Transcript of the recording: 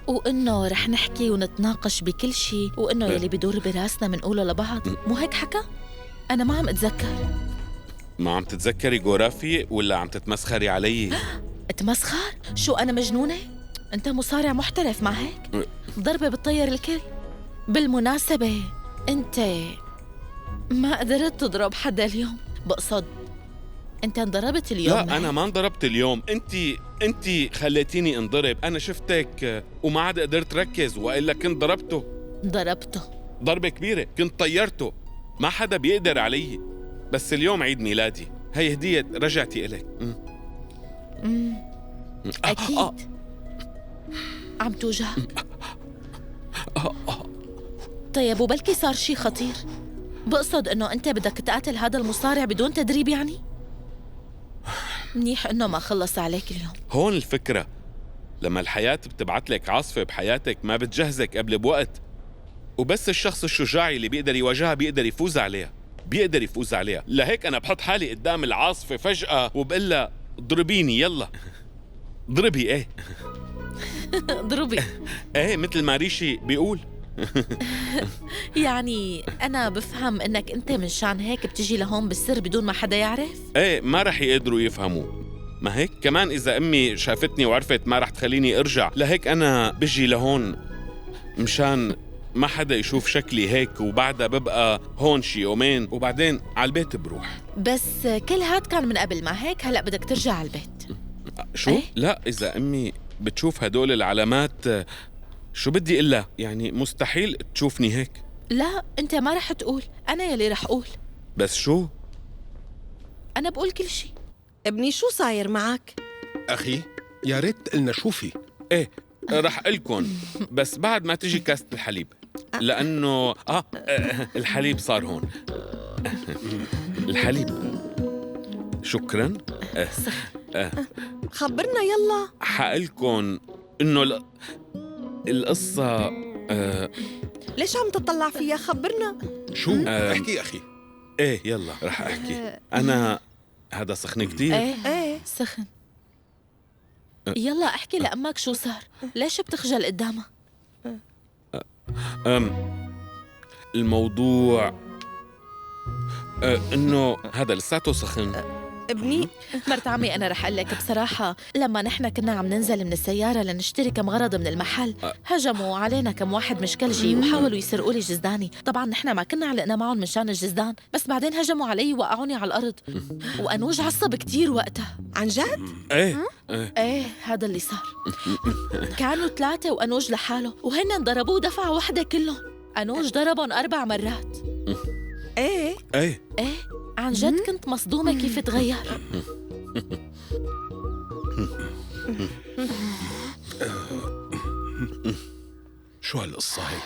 وإنه رح نحكي ونتناقش بكل شيء، وإنه يلي بدور براسنا منقوله لبعض. مو هيك حكى؟ أنا ما عم أتذكر. ما عم تتذكري جورافي ولا عم تتمسخري علي؟ اتمسخر؟ شو أنا مجنونة؟ أنت مصارع محترف مع هيك؟ ضربة بتطير الكل. بالمناسبة أنت ما قدرت تضرب حدا اليوم، بقصد أنت انضربت اليوم. لا أنا ما انضربت اليوم، أنت خليتيني انضرب. أنا شفتك وما عاد قدرت ركز، وإلا كنت ضربته ضربة كبيرة، كنت طيرته. ما حدا بيقدر علي. بس اليوم عيد ميلادي، هي هدية رجعتي إلك. أكيد عم توجع. طيب وبلكي صار شي خطير؟ بقصد إنه أنت بدك تقاتل هذا المصارع بدون تدريب يعني؟ منيح إنه ما خلص عليك اليوم. هون الفكرة، لما الحياة بتبعت لك عاصفة بحياتك ما بتجهزك قبل بوقت، وبس الشخص الشجاعي اللي بيقدر يواجهها بيقدر يفوز عليها. لهيك أنا بحط حالي قدام العاصفة فجأة وبقول لها اضربيني يلا. ضربي ايه. ضربي. ايه مثل ما ريشي بيقول. يعني أنا بفهم إنك أنت من شان هيك بتجي لهون بالسر بدون ما حدا يعرف؟ ايه ما رح يقدروا يفهموا. ما هيك كمان إذا أمي شافتني وعرفت ما رح تخليني أرجع. لهيك أنا بجي لهون مشان ما حدا يشوف شكلي هيك، وبعدها ببقى هون شي يومين وبعدين على البيت بروح. بس كل هاد كان من قبل، ما هيك هلأ بدك ترجع على البيت. شو؟ إيه؟ لا إذا أمي بتشوف هدول العلامات شو بدي إلا يعني مستحيل تشوفني هيك. لا أنت ما رح تقول، أنا يلي رح أقول. بس شو؟ أنا بقول كل شي. ابني شو صاير معك؟ أخي يا ريت قلنا شو في. إيه رح قلكن بس بعد ما تجي كاسة الحليب، لأنه الحليب صار هون. الحليب. شكراً. خبرنا يلا. حقلكن إنه القصة ليش عم تطلع فيها؟ خبرنا. شو؟ احكي أخي. إيه يلا رح أحكي. أنا هذا سخن كتير. ايه سخن. يلا احكي لأمك شو صار، ليش بتخجل قدامها؟ الموضوع إنه هذا لساته سخن. ابني مرت عمي أنا رح أقلك بصراحة، لما نحن كنا عم ننزل من السيارة لنشتري كم غرض من المحل، هجموا علينا كم واحد مشكلجي وحاولوا يسرقوا لي جزداني. طبعا نحن ما كنا علقنا معهم من شان الجزدان، بس بعدين هجموا علي ووقعوني على الأرض، وأنوج عصب كتير وقتها. عن جد؟ ايه هذا اللي صار. كانوا 3 وأنوج لحاله، وهن ضربوه دفعة واحدة كلهم. أنوج ضربهم 4 مرات. ايه عن جد كنت مصدومة كيف تغير. شو هالقصة هي؟